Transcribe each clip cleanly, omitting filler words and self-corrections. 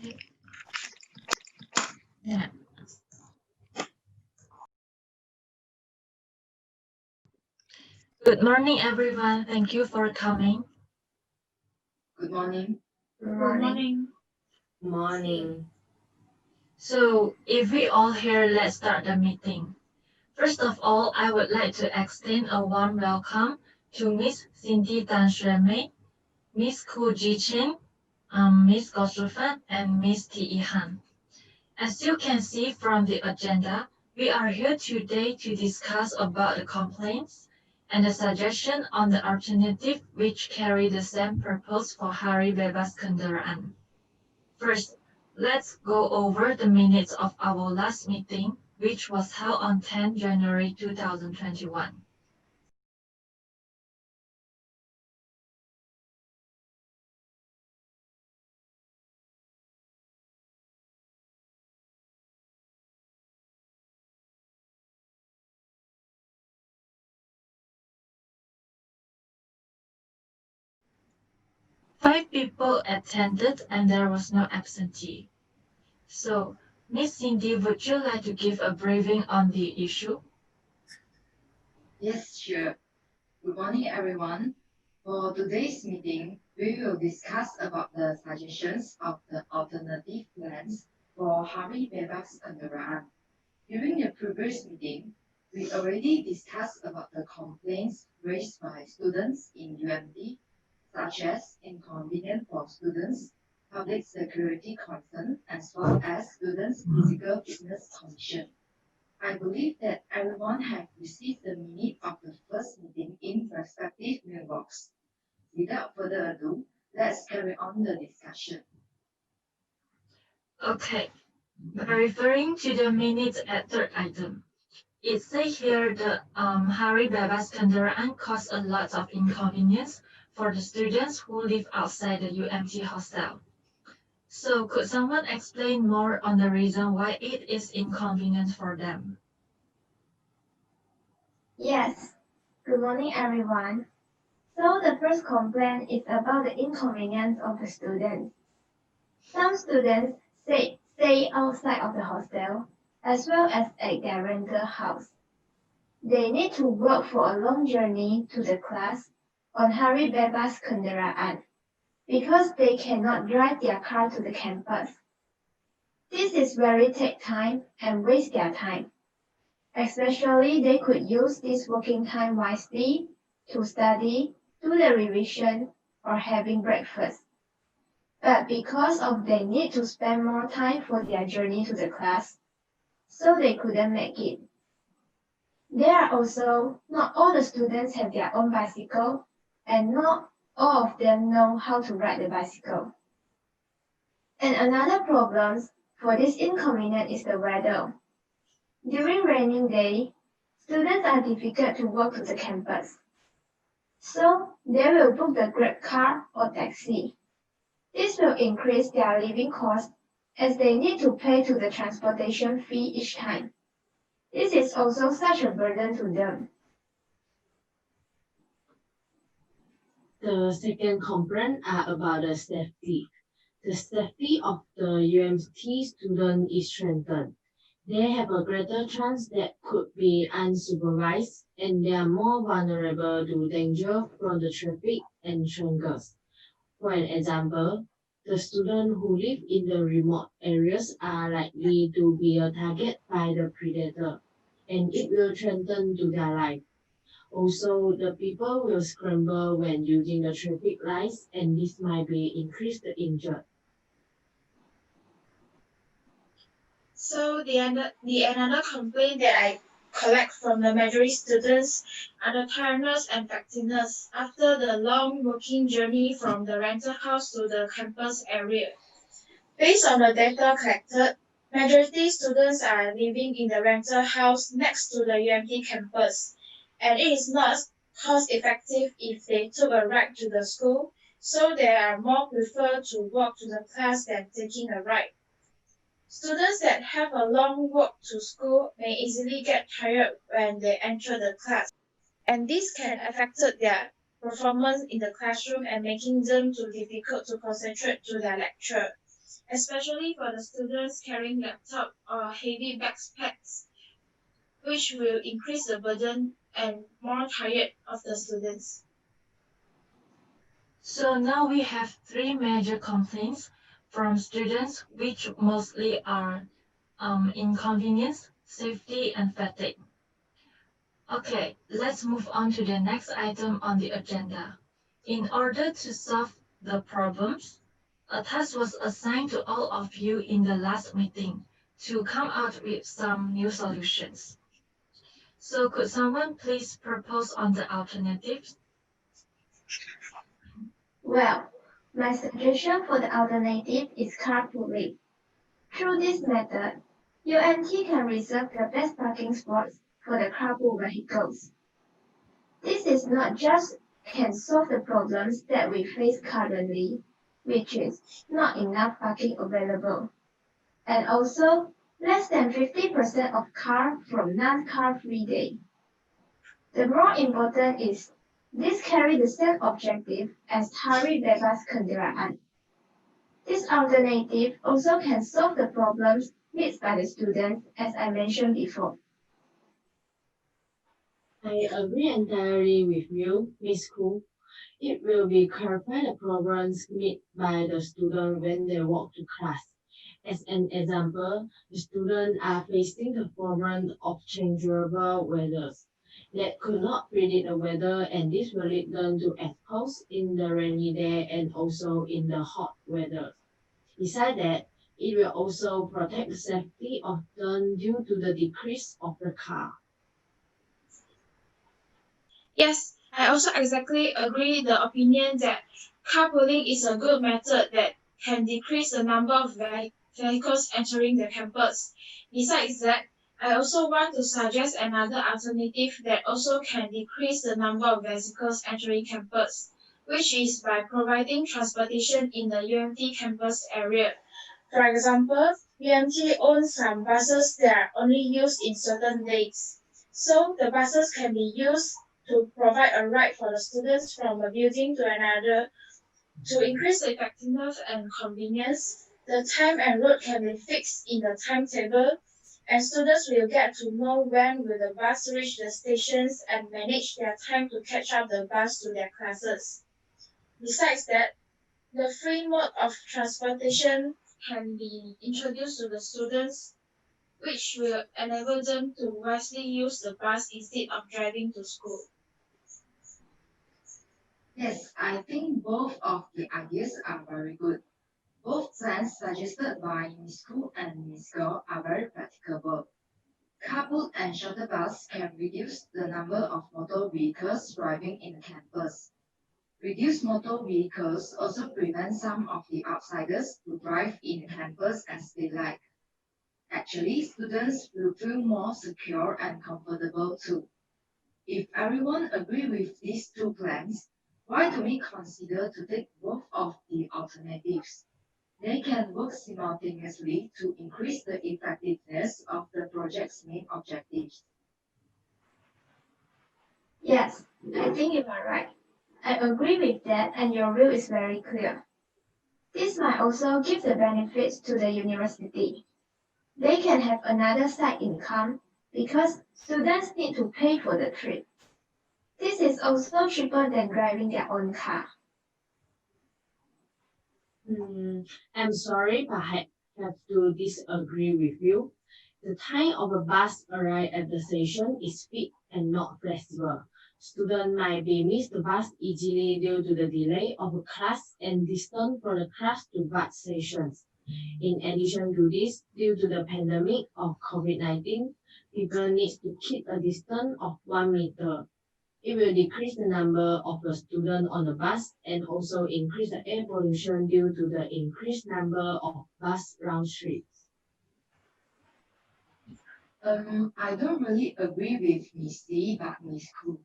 Yeah. Good morning, everyone. Thank you for coming. Good morning. Good morning. Morning. So, if we all here, let's start the meeting. First of all, I would like to extend a warm welcome to Miss Cindy Tan Shui Miss Ku Ji Chen, Miss Goh Shu Fan, and Miss T E Han. As you can see from the agenda, we are here today to discuss about the complaints and the suggestion on the alternative which carry the same purpose for Hari Bebas Kendaraan. First, let's go over the minutes of our last meeting, which was held on 10 January 2021. Five people attended and there was no absentee. So, Miss Cindy, would you like to give a briefing on the issue? Yes, sure. Good morning, everyone. For today's meeting, we will discuss about the suggestions of the alternative plans for Hari Bebas Kendaraan. During the previous meeting, we already discussed about the complaints raised by students in UMT, such as inconvenience for students, public security concern, as well as students' physical fitness condition. I believe that everyone has received the minute of the first meeting in respective mailbox. Without further ado, let's carry on the discussion. Okay, referring to the minutes at third item. It says here the Hari Bebas Kendaraan caused a lot of inconvenience for the students who live outside the UMT hostel. So could someone explain more on the reason why it is inconvenient for them? Yes. Good morning, everyone. So the first complaint is about the inconvenience of the students. Some students stay outside of the hostel as well as at their rental house. They need to walk for a long journey to the class on Hari Bebas Kendaraan because they cannot drive their car to the campus. This is very take time and waste their time. Especially they could use this working time wisely to study, do the revision, or having breakfast. But because of they need to spend more time for their journey to the class, so they couldn't make it. There are also not all the students have their own bicycle, and not all of them know how to ride the bicycle. And another problem for this inconvenience is the weather. During raining day, students are difficult to walk to the campus. So they will book the Grab car or taxi. This will increase their living costs as they need to pay to the transportation fee each time. This is also such a burden to them. The second complaint are about the safety. The safety of the UMT student is strengthened. They have a greater chance that could be unsupervised and they are more vulnerable to danger from the traffic and strangers. For an example, the students who live in the remote areas are likely to be a target by the predator, and it will threaten to their life. Also, the people will scramble when using the traffic lights, and this might be increase the injured. So the another complaint that I collect from the majority students are the tiredness and fatigueness after the long working journey from the rental house to the campus area. Based on the data collected, majority students are living in the rental house next to the UMT campus, and it is not cost effective if they took a ride to the school, so they are more prefer to walk to the class than taking a ride. Students that have a long walk to school may easily get tired when they enter the class, and this can affect their performance in the classroom and making them too difficult to concentrate to their lecture. especially for the students carrying laptop or heavy backpacks, which will increase the burden and more tired of the students. So now we have three major complaints from students, which mostly are inconvenience, safety, and fatigue. Okay, let's move on to the next item on the agenda. In order to solve the problems, a task was assigned to all of you in the last meeting to come out with some new solutions. So could someone please propose on the alternatives? Well, my suggestion for the alternative is carpooling. Through this method, UNT can reserve the best parking spots for the carpool vehicles. This is not just can solve the problems that we face currently, which is not enough parking available, and also less than 50% of car from non-car free day. The more important is this carry the same objective as hari bebas kendaraan. This alternative also can solve the problems faced by the students as I mentioned before. I agree entirely with you, Miss Koo. It will be clarify the problems met by the student when they walk to class. As an example, the students are facing the problem of changeable weather. They could not predict the weather and this will lead them to exposed in the rainy day and also in the hot weather. Besides that, it will also protect the safety of them due to the decrease of the car. Yes, I also exactly agree the opinion that carpooling is a good method that can decrease the number of vehicles entering the campus. Besides that, I also want to suggest another alternative that also can decrease the number of vehicles entering campus, which is by providing transportation in the UMT campus area. For example, UMT owns some buses that are only used in certain days. So the buses can be used to provide a ride for the students from a building to another. To increase the effectiveness and convenience, the time and route can be fixed in the timetable, and students will get to know when will the bus reach the stations and manage their time to catch up the bus to their classes. Besides that, the free mode of transportation can be introduced to the students, which will enable them to wisely use the bus instead of driving to school. Yes, I think both of the ideas are very good. Both plans suggested by Ms. Koo and Ms. Go are very practicable. Carpool and shuttle bus can reduce the number of motor vehicles driving in the campus. Reduced motor vehicles also prevent some of the outsiders to drive in campus as they like. Actually, students will feel more secure and comfortable too. If everyone agree with these two plans, why do we consider to take both of the alternatives? They can work simultaneously to increase the effectiveness of the project's main objectives. Yes, I think you are right. I agree with that and your view is very clear. This might also give the benefits to the university. They can have another side income because students need to pay for the trip. This is also cheaper than driving their own car. Hmm, I'm sorry, but I have to disagree with you. The time of a bus arrive at the station is fixed and not flexible. Students might be miss the bus easily due to the delay of a class and distance from the class to bus stations. In addition to this, due to the pandemic of COVID-19, people need to keep a distance of 1 meter. It will decrease the number of the students on the bus and also increase the air pollution due to the increased number of bus round trips. I don't really agree with Miss Lee but Miss Koo.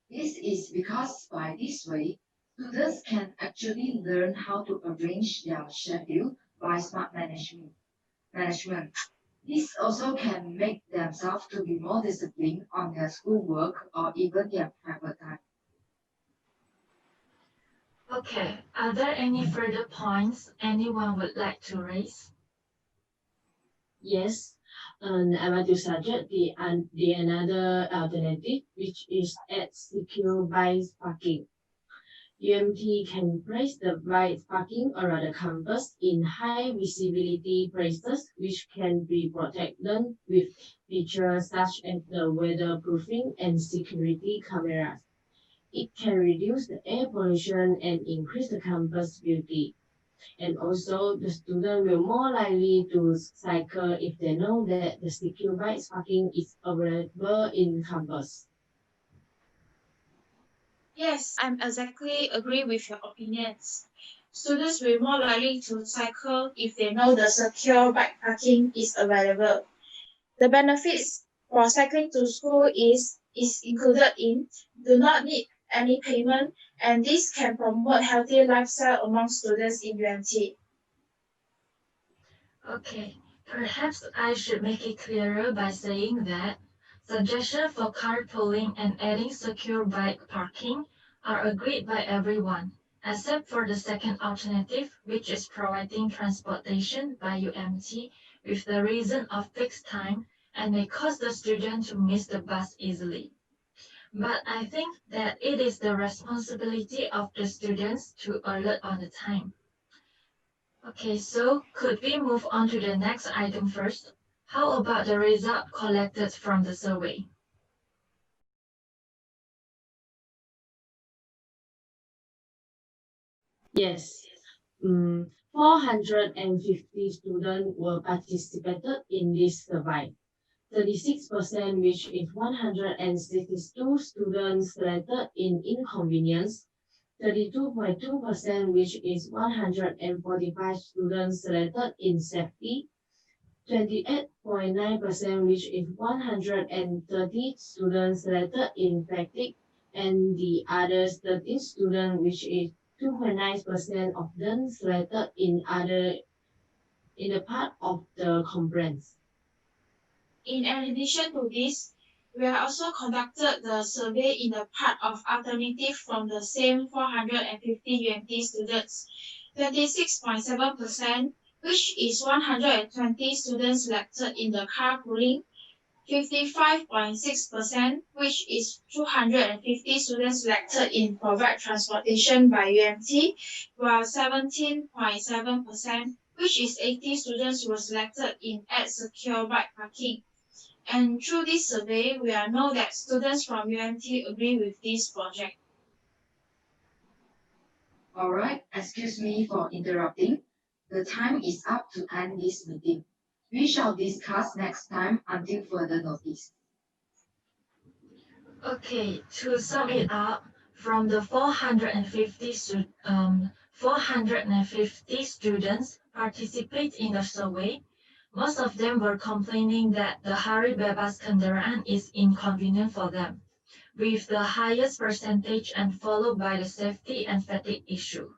This is because by this way, students can actually learn how to arrange their schedule by smart management. This also can make themselves to be more disciplined on their schoolwork or even their private time. Okay, are there any further points anyone would like to raise? Yes, and I want to suggest the another alternative, which is add secure bike parking. UMT can place the bike parking around the campus in high visibility places, which can be protected with features such as the weatherproofing and security cameras. It can reduce the air pollution and increase the campus beauty. And also, the student will more likely to cycle if they know that the secure bike parking is available in campus. Yes, I'm exactly agree with your opinions. Students will more likely to cycle if they know the secure bike parking is available. The benefits for cycling to school is included in do not need any payment, and this can promote healthy lifestyle among students in UMT. Okay, perhaps I should make it clearer by saying that suggestions for carpooling and adding secure bike parking are agreed by everyone, except for the second alternative, which is providing transportation by UMT with the reason of fixed time and may cause the student to miss the bus easily. But I think that it is the responsibility of the students to alert on the time. Okay, so could we move on to the next item first? How about the result collected from the survey? Yes, 450 students were participated in this survey. 36%, which is 162 students selected in inconvenience, 32.2%, which is 145 students selected in safety, 28.9%, which is 130 students selected in practice, and the others 13 students, which is 2.9% of them selected in the part of the conference. In addition to this, we have also conducted the survey in the part of alternative from the same 450 UMT students. 26.7%, which is 120 students selected in the carpooling, 55.6%, which is 250 students selected in provide transportation by UMT, while 17.7%, which is 80 students were selected in add secure bike parking. And through this survey, we know that students from UMT agree with this project. Alright, excuse me for interrupting. The time is up to end this meeting. We shall discuss next time until further notice. Okay, to sum it up, from the 450 students participate in the survey, most of them were complaining that the hari bebas kendaraan is inconvenient for them, with the highest percentage and followed by the safety and fatigue issue.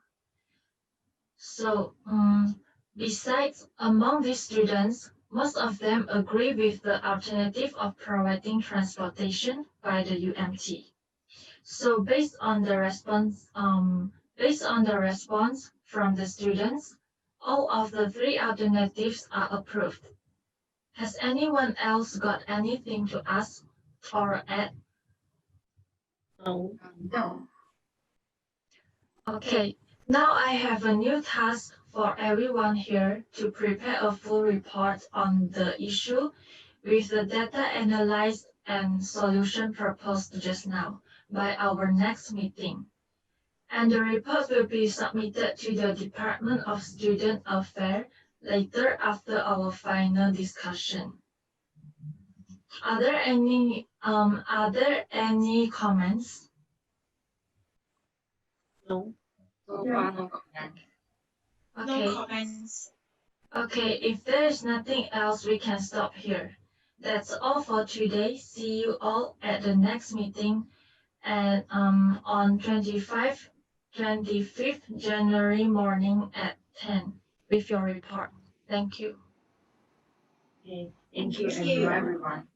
So, besides, among these students, most of them agree with the alternative of providing transportation by the UMT. So, based on the response from the students, all of the three alternatives are approved. Has anyone else got anything to ask or add? No. No. Okay, now I have a new task for everyone here to prepare a full report on the issue with the data analyzed and solution proposed just now by our next meeting. And the report will be submitted to the Department of Student Affairs later after our final discussion. Are there any comments? No. So far, no comment. No Okay. comments. Okay, if there is nothing else, we can stop here. That's all for today. See you all at the next meeting and on 25th January morning at 10 with your report. Thank you. Okay. Thank Thank you, you, Thank you. everyone. everyone.